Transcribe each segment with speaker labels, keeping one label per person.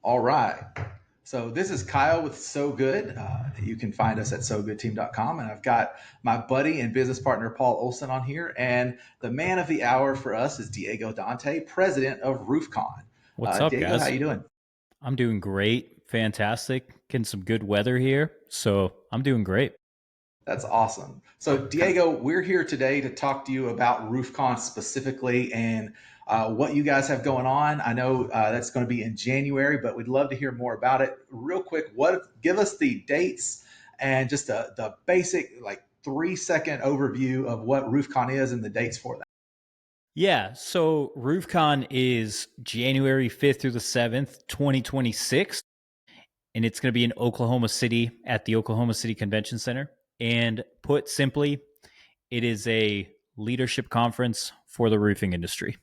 Speaker 1: All right. So this is Kyle with So Good. You can find us at sogoodteam.com. And I've got my buddy and business partner, Paul Olson, on here. And the man of the hour for us is Diego Dante, president of RoofCon.
Speaker 2: What's up,
Speaker 1: Diego, how
Speaker 2: guys?
Speaker 1: you doing?
Speaker 2: I'm doing great. Fantastic. Getting some good weather here. So I'm doing great.
Speaker 1: That's awesome. So, Diego, we're here today to talk to you about RoofCon specifically and what you guys have going on. I know that's going to be in January, but we'd love to hear more about it. Real quick, give us the dates and just the basic, like 3 second overview of what RoofCon is and the dates for that.
Speaker 2: Yeah. So RoofCon is January 5th through the 7th, 2026. And it's going to be in Oklahoma City at the Oklahoma City Convention Center. And put simply, it is a leadership conference for the roofing industry.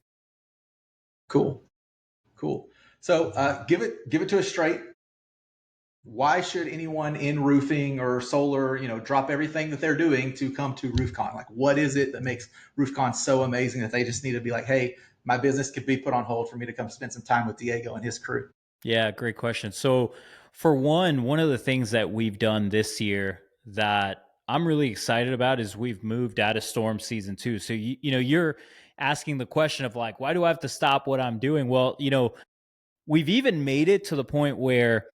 Speaker 1: Cool, cool. So, give it to us straight. Why should anyone in roofing or solar, drop everything that they're doing to come to RoofCon? Like, what is it that makes RoofCon so amazing that they just need to be like, hey, my business could be put on hold for me to come spend some time with Diego and his crew?
Speaker 2: Yeah, great question. So, for one of the things that we've done this year that I'm really excited about is we've moved out of storm season 2. So, you're asking the question of like, why do I have to stop what I'm doing? Well, we've even made it to the point where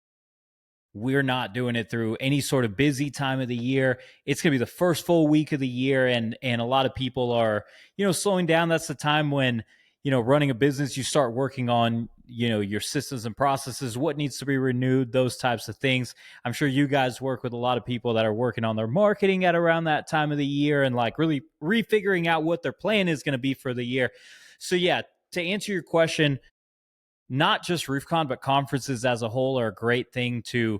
Speaker 2: we're not doing it through any sort of busy time of the year. It's going to be the first full week of the year, and a lot of people are, slowing down. That's the time when, running a business, you start working on, your systems and processes, what needs to be renewed, those types of things. I'm sure you guys work with a lot of people that are working on their marketing at around that time of the year and like really refiguring out what their plan is going to be for the year. So yeah, to answer your question, not just RoofCon, but conferences as a whole are a great thing to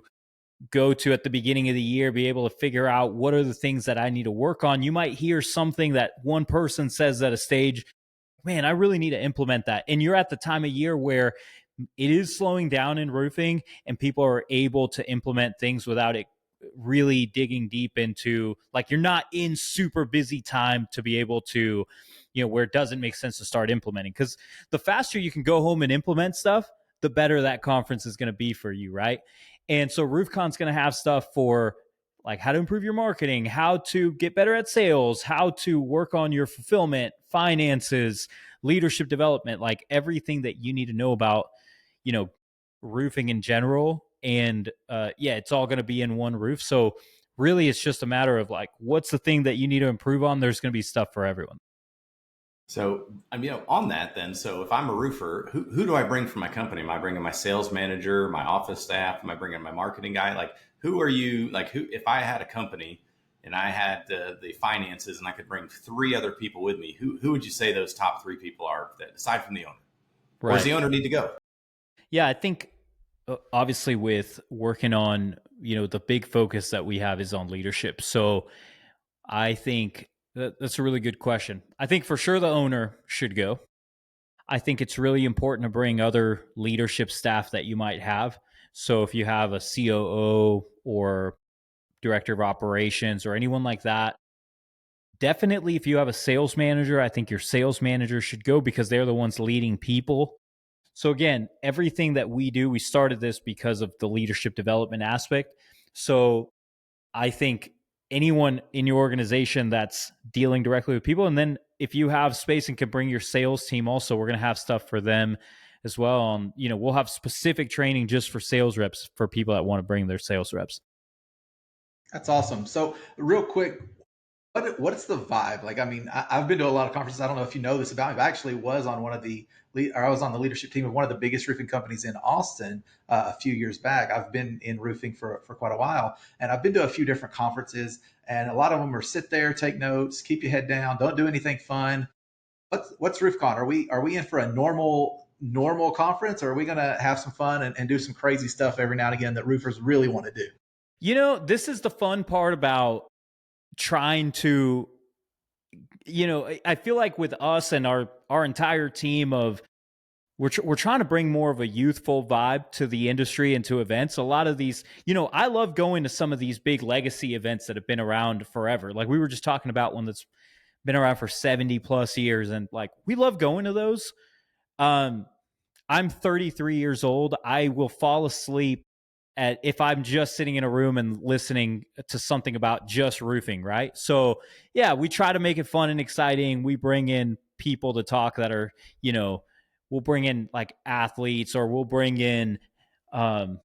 Speaker 2: go to at the beginning of the year, be able to figure out what are the things that I need to work on. You might hear something that one person says at a stage, man, I really need to implement that. And you're at the time of year where it is slowing down in roofing and people are able to implement things without it really digging deep into, like, you're not in super busy time to be able to, where it doesn't make sense to start implementing, because the faster you can go home and implement stuff, the better that conference is going to be for you, right? And so RoofCon's going to have stuff for like how to improve your marketing, how to get better at sales, how to work on your fulfillment, finances, leadership development, like everything that you need to know about, you know, roofing in general. And yeah, it's all going to be in one roof. So really, it's just a matter of like, what's the thing that you need to improve on? There's going to be stuff for everyone.
Speaker 3: So, on that then, so if I'm a roofer, who do I bring from my company? Am I bringing my sales manager, my office staff? Am I bringing my marketing guy? Like, who are you? Like, who, if I had a company and I had the finances and I could bring three other people with me, who would you say those top three people are that aside from the owner? Or does
Speaker 2: Right.
Speaker 3: the owner need to go?
Speaker 2: Yeah, I think obviously with working on, the big focus that we have is on leadership. So I think that's a really good question. I think for sure the owner should go. I think it's really important to bring other leadership staff that you might have. So if you have a COO or director of operations or anyone like that, definitely if you have a sales manager, I think your sales manager should go because they're the ones leading people. So again, everything that we do, we started this because of the leadership development aspect. So I think anyone in your organization that's dealing directly with people, and then if you have space and can bring your sales team also, we're going to have stuff for them as well. And, we'll have specific training just for sales reps for people that want to bring their sales reps.
Speaker 1: That's awesome. So, real quick, what's the vibe? Like, I mean, I've been to a lot of conferences. I don't know if you know this about me, but I actually was on one of the, or I was on the leadership team of one of the biggest roofing companies in Austin a few years back. I've been in roofing for quite a while, and I've been to a few different conferences, and a lot of them are sit there, take notes, keep your head down, don't do anything fun. What's RoofCon? Are we in for a normal conference, or are we going to have some fun and do some crazy stuff every now and again that roofers really want to do?
Speaker 2: This is the fun part about trying to, I feel like with us and our entire team of, we're trying to bring more of a youthful vibe to the industry and to events. A lot of these, I love going to some of these big legacy events that have been around forever. Like we were just talking about one that's been around for 70 plus years, and like we love going to those. Um, I'm 33 years old. I will fall asleep if I'm just sitting in a room and listening to something about just roofing, right? So, yeah, we try to make it fun and exciting. We bring in people to talk that are, we'll bring in like athletes, or we'll bring in um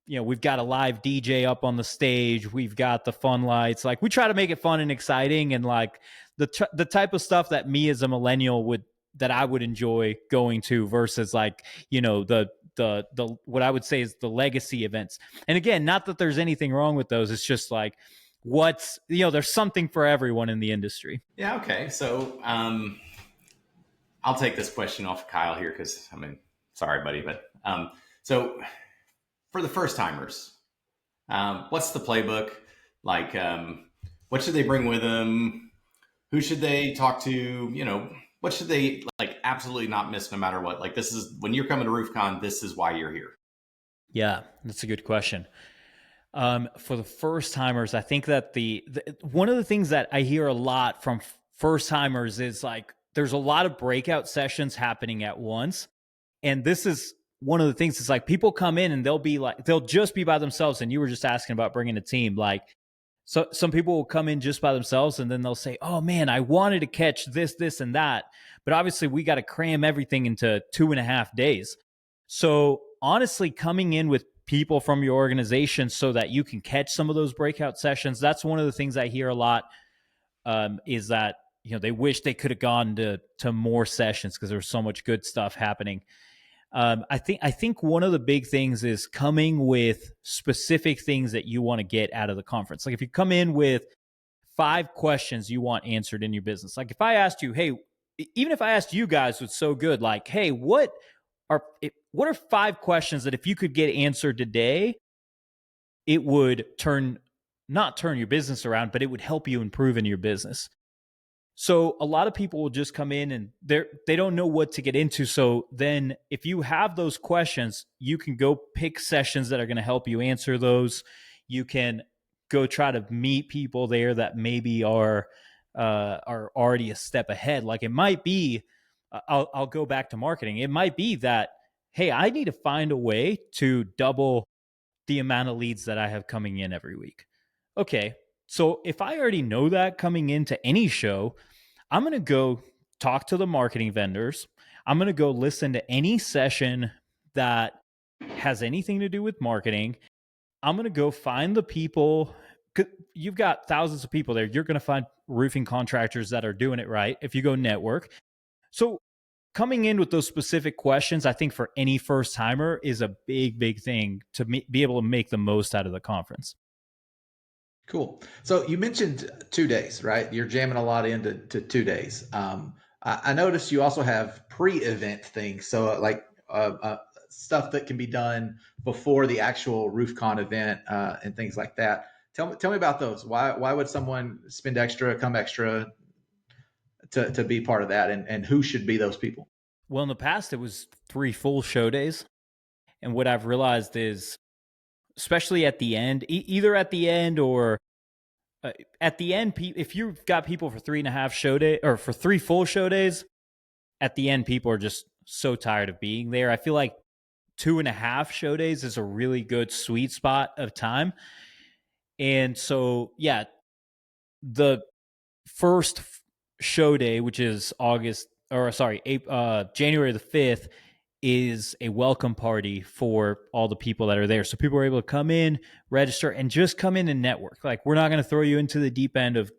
Speaker 2: we've got a live DJ up on the stage. We've got the fun lights. Like, we try to make it fun and exciting, and like the type of stuff that me as a millennial that I would enjoy going to, versus like, the what I would say is the legacy events. And again, not that there's anything wrong with those. It's just like, there's something for everyone in the industry.
Speaker 3: Yeah. Okay. So I'll take this question off of Kyle here because, sorry, buddy, but so for the first timers, what's the playbook? Like, what should they bring with them? Who should they talk to? What should they like absolutely not miss no matter what? Like, this is when you're coming to RoofCon, this is why you're here.
Speaker 2: Yeah, that's a good question. For the first timers, I think that one of the things that I hear a lot from first timers is like, there's a lot of breakout sessions happening at once. And this is one of the things. It's like, people come in and they'll just be by themselves. And you were just asking about bringing a team. Like, so some people will come in just by themselves, and then they'll say, oh man, I wanted to catch this, and that. But obviously we got to cram everything into 2.5 days. So honestly, coming in with people from your organization so that you can catch some of those breakout sessions, that's one of the things I hear a lot, is that, they wish they could have gone to more sessions because there's so much good stuff happening. I think one of the big things is coming with specific things that you want to get out of the conference. Like, if you come in with 5 questions you want answered in your business, like if I asked you, hey, even if I asked you guys, what's so good, like, hey, what are 5 questions that if you could get answered today, it would not turn your business around, but it would help you improve in your business. So a lot of people will just come in and they don't know what to get into. So then if you have those questions, you can go pick sessions that are going to help you answer those. You can go try to meet people there that maybe are already a step ahead. Like, it might be, I'll go back to marketing. It might be that, hey, I need to find a way to double the amount of leads that I have coming in every week. Okay, so if I already know that coming into any show, I'm going to go talk to the marketing vendors. I'm going to go listen to any session that has anything to do with marketing. I'm going to go find the people. You've got thousands of people there. You're going to find roofing contractors that are doing it right if you go network. So coming in with those specific questions, I think for any first timer is a big, big thing to be able to make the most out of the conference.
Speaker 1: Cool. So you mentioned 2 days, right? You're jamming a lot into 2 days. I noticed you also have pre-event things. So stuff that can be done before the actual RoofCon event and things like that. Tell me about those. Why would someone spend come extra to be part of that, and who should be those people?
Speaker 2: Well, in the past, it was 3 full show days. And what I've realized is, especially at the end, either at the end or at the end, if you've got people for 3.5 show day or for 3 full show days, at the end, people are just so tired of being there. I feel like 2.5 show days is a really good sweet spot of time. And so, yeah, the first show day, which is January the 5th, is a welcome party for all the people that are there. So people are able to come in, register, and just come in and network. Like, we're not going to throw you into the deep end of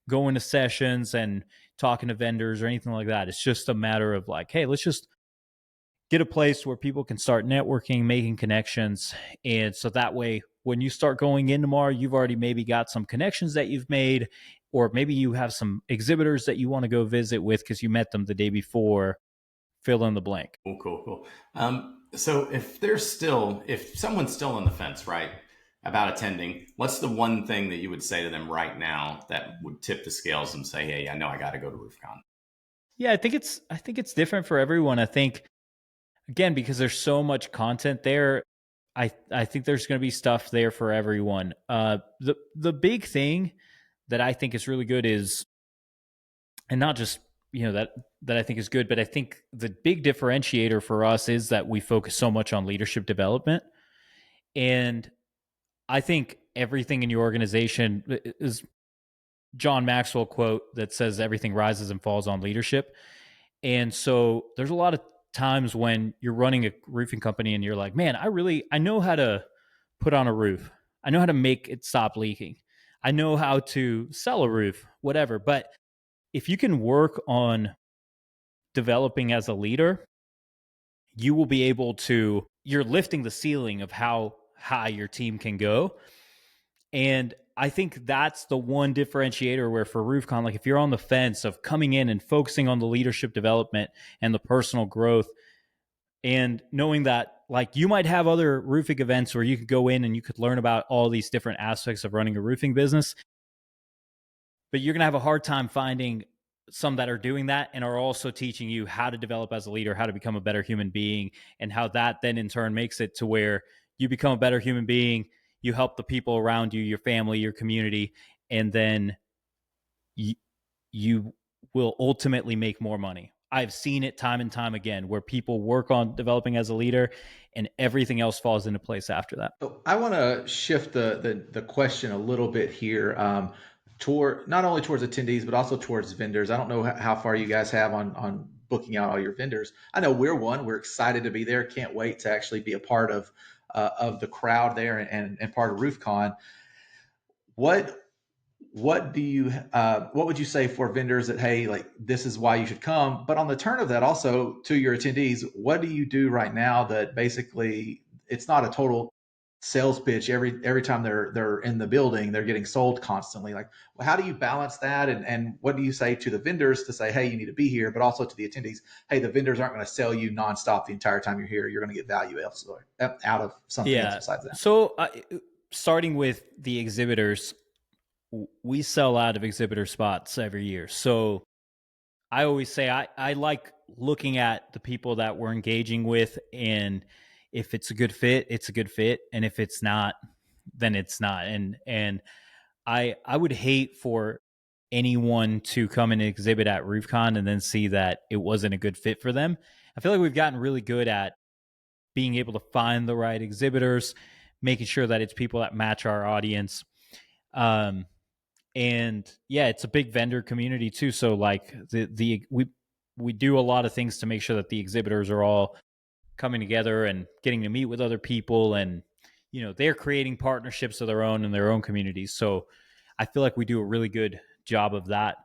Speaker 2: going to sessions and talking to vendors or anything like that. It's just a matter of like, hey, let's just get a place where people can start networking, making connections. And so that way, when you start going in tomorrow, you've already maybe got some connections that you've made, or maybe you have some exhibitors that you want to go visit with because you met them the day before. Fill in the blank.
Speaker 3: Cool. So if someone's still on the fence, right, about attending, what's the one thing that you would say to them right now that would tip the scales and say, hey, I know I got to go to RoofCon?
Speaker 2: Yeah, I think it's different for everyone. I think, again, because there's so much content there, I think there's going to be stuff there for everyone. The big thing that I think is really good is, and not just that I think is good. But I think the big differentiator for us is that we focus so much on leadership development. And I think everything in your organization is John Maxwell quote that says everything rises and falls on leadership. And so there's a lot of times when you're running a roofing company and you're like, man, I know how to put on a roof. I know how to make it stop leaking. I know how to sell a roof, whatever. But if you can work on developing as a leader, you will be able to, you're lifting the ceiling of how high your team can go. And I think that's the one differentiator where for RoofCon, like if you're on the fence of coming in and focusing on the leadership development and the personal growth, and knowing that like you might have other roofing events where you could go in and you could learn about all these different aspects of running a roofing business, but you're going to have a hard time finding some that are doing that and are also teaching you how to develop as a leader, how to become a better human being, and how that then in turn makes it to where you become a better human being, you help the people around you, your family, your community, and then you will ultimately make more money. I've seen it time and time again where people work on developing as a leader and everything else falls into place after that.
Speaker 1: So I want to shift the question a little bit here, toward not only towards attendees but also towards vendors. I don't know how far you guys have on booking out all your vendors. I know we're one. We're excited to be there. Can't wait to actually be a part of the crowd there and part of RoofCon. What what do you what would you say for vendors that, hey, like this is why you should come? But on the turn of that, also to your attendees, what do you do right now that basically it's not a total sales pitch every time they're in the building, they're getting sold constantly? Like, well, how do you balance that, and what do you say to the vendors to say, hey, you need to be here, but also to the attendees, hey, the vendors aren't going to sell you nonstop the entire time you're here, you're going to get value elsewhere out of something else
Speaker 2: Yeah.
Speaker 1: besides that.
Speaker 2: So starting with the exhibitors, we sell out of exhibitor spots every year. So I always say I like looking at the people that we're engaging with, and if it's a good fit, it's a good fit, and if it's not, then it's not. And I would hate for anyone to come and exhibit at RoofCon and then see that it wasn't a good fit for them. I feel like we've gotten really good at being able to find the right exhibitors, making sure that it's people that match our audience. Um, and yeah, it's a big vendor community too. So like we do a lot of things to make sure that the exhibitors are all coming together and getting to meet with other people, and they're creating partnerships of their own in their own communities. So I feel like we do a really good job of that.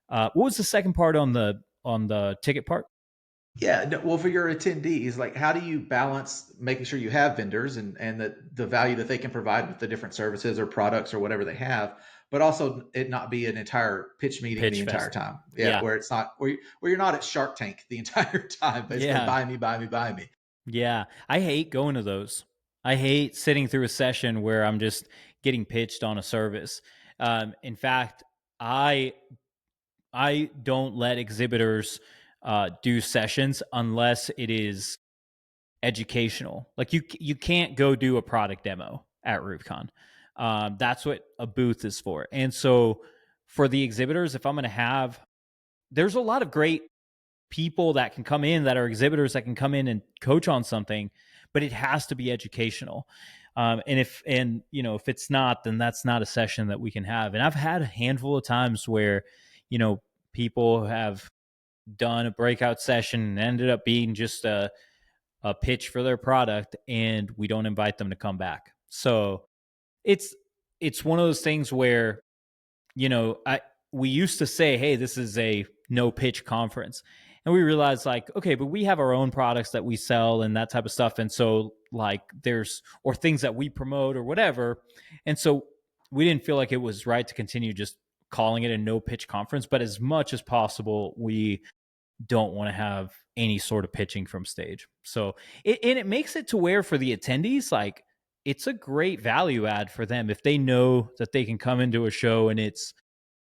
Speaker 2: What was the second part on the ticket part?
Speaker 1: Yeah, no, well, for your attendees, like how do you balance making sure you have vendors and that the value that they can provide with the different services or products or whatever they have, but also it not be an entire pitch meeting the
Speaker 2: Pitch
Speaker 1: entire
Speaker 2: fest.
Speaker 1: time. Yeah,
Speaker 2: Yeah.
Speaker 1: where it's not where you're not at Shark Tank the entire time, basically
Speaker 2: Yeah.
Speaker 1: buy me, buy me, buy me.
Speaker 2: Yeah. I hate going to those. I hate sitting through a session where I'm just getting pitched on a service. In fact, I I don't let exhibitors do sessions unless it is educational. Like you can't go do a product demo at RoofCon. That's what a booth is for. And so for the exhibitors, if I'm going to have, there's a lot of great people that can come in that are exhibitors that can come in and coach on something, but it has to be educational. And if it's not, then that's not a session that we can have. And I've had a handful of times where, people have done a breakout session and ended up being just a pitch for their product, and we don't invite them to come back. So it's it's one of those things where I we used to say, hey, this is a no pitch conference, and we realized like, okay, but we have our own products that we sell and that type of stuff, and so like there's or things that we promote or whatever, and so we didn't feel like it was right to continue just calling it a no pitch conference. But as much as possible, we don't want to have any sort of pitching from stage. So it makes it to where for the attendees, like it's a great value add for them if they know that they can come into a show and it's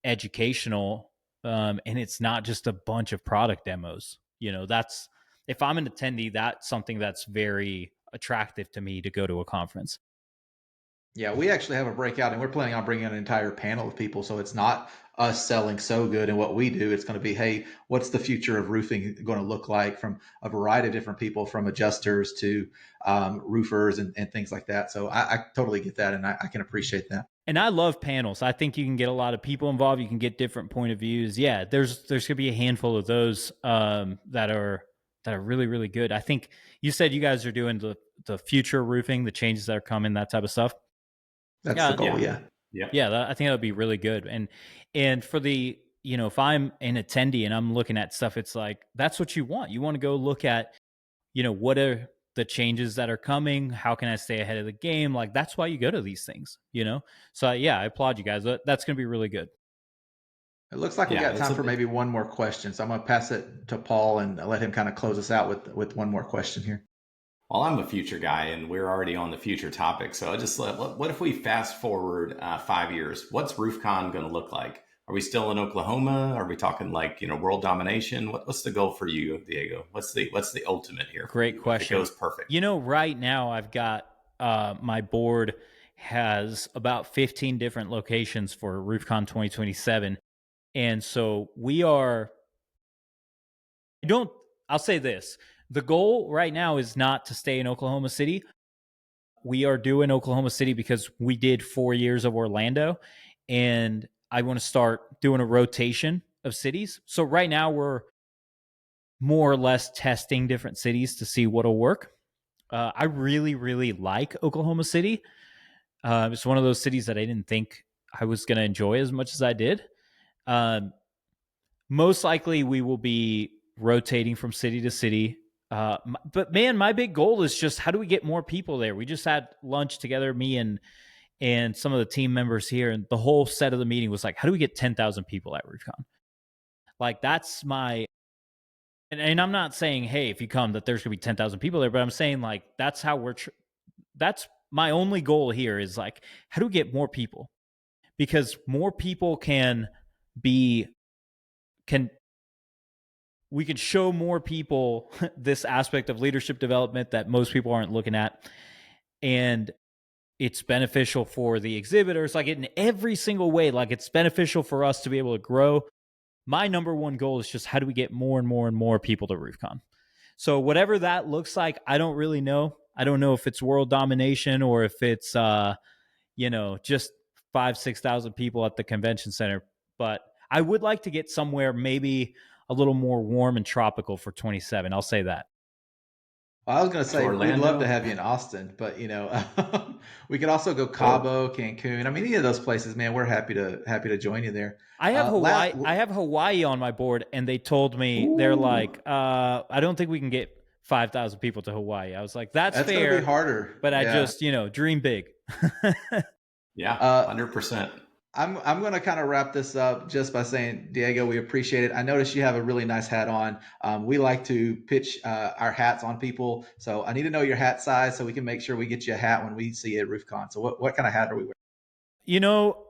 Speaker 2: educational, and it's not just a bunch of product demos. That's if I'm an attendee, that's something that's very attractive to me to go to a conference.
Speaker 1: Yeah, we actually have a breakout, and we're planning on bringing an entire panel of people. So it's not us selling so good in what we do. It's going to be, hey, what's the future of roofing going to look like from a variety of different people, from adjusters to roofers and things like that. So I totally get that, and I can appreciate that.
Speaker 2: And I love panels. I think you can get a lot of people involved. You can get different point of views. Yeah, there's gonna be a handful of those that are really really good. I think you said you guys are doing the future roofing, the changes that are coming, that type of stuff.
Speaker 1: That's the
Speaker 2: Yeah,
Speaker 1: goal.
Speaker 3: Yeah.
Speaker 1: Yeah.
Speaker 3: Yeah.
Speaker 2: yeah, I think that would be really good. And for the if I'm an attendee and I'm looking at stuff, it's like that's what you want. You want to go look at what are the changes that are coming? How can I stay ahead of the game? Like that's why you go to these things. So yeah, I applaud you guys. That's going to be really good.
Speaker 1: It looks like we
Speaker 3: Yeah.
Speaker 1: got time for maybe one more question. So I'm going to pass it to Paul and let him kind of close us out with one more question here.
Speaker 3: Well, I'm a future guy, and we're already on the future topic. So I just what if we fast forward 5 years? What's RoofCon going to look like? Are we still in Oklahoma? Are we talking like world domination? What's the goal for you, Diego? What's the ultimate here for
Speaker 2: Great
Speaker 3: you if it
Speaker 2: question.
Speaker 3: goes perfect?
Speaker 2: Right now I've got my board has about 15 different locations for RoofCon 2027. And so we are I don't I'll say this. The goal right now is not to stay in Oklahoma City. We are doing Oklahoma City because we did 4 years of Orlando, and I want to start doing a rotation of cities. So right now we're more or less testing different cities to see what'll work. I really, really like Oklahoma City. It's one of those cities that I didn't think I was going to enjoy as much as I did. Um, Most likely, we will be rotating from city to city. But man, my big goal is just how do we get more people there? We just had lunch together, me and some of the team members here, and the whole set of the meeting was like, how do we get 10,000 people at RoofCon? Like that's my and I'm not saying, hey, if you come that there's gonna be 10,000 people there, but I'm saying like that's how that's my only goal here is like how do we get more people? Because more people be can we can show more people this aspect of leadership development that most people aren't looking at, and it's beneficial for the exhibitors like in every single way. Like it's beneficial for us to be able to grow. My number one goal is just how do we get more and more and more people to RoofCon. So whatever that looks like, I don't really know. I don't know if it's world domination or if it's just 5,000-6,000 people at the convention center. But I would like to get somewhere maybe a little more warm and tropical for 27. I'll say that.
Speaker 1: Well, I was going to
Speaker 3: To
Speaker 1: say we'd love to
Speaker 3: Orlando
Speaker 1: have you in Austin, but we could also go
Speaker 3: or
Speaker 1: Cabo, Cancun. I mean, any of those places, man. We're happy to join you there.
Speaker 2: I have
Speaker 1: Last,
Speaker 2: Hawaii. I have Hawaii on my board, and they told me they're
Speaker 3: ooh,
Speaker 2: like, I don't think we can get 5,000 people to Hawaii. I was like, that's
Speaker 1: that's going to be
Speaker 2: fair,
Speaker 1: harder.
Speaker 2: but I
Speaker 1: Yeah.
Speaker 2: just dream big.
Speaker 3: yeah,
Speaker 1: Uh,
Speaker 3: 100%.
Speaker 1: I'm going to kind of wrap this up just by saying, Diego, we appreciate it. I noticed you have a really nice hat on. We like to pitch our hats on people, so I need to know your hat size so we can make sure we get you a hat when we see you at RoofCon. So what kind of hat are we wearing?
Speaker 2: you know,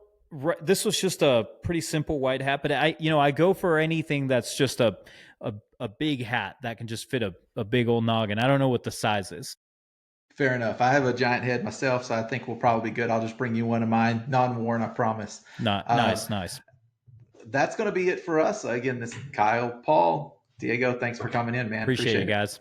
Speaker 2: this was just a pretty simple white hat, but I go for anything that's just a big hat that can just fit a big old noggin. I don't know what the size is.
Speaker 1: Fair enough. I have a giant head myself, so I think we'll probably be good. I'll just bring you one of mine, non-worn, I promise.
Speaker 2: Not
Speaker 1: Uh,
Speaker 2: nice, nice.
Speaker 1: that's going to be it for us. Again, this is Kyle, Paul, Diego. Thanks for coming in, man.
Speaker 2: Appreciate it,
Speaker 1: Appreciate it.
Speaker 2: guys.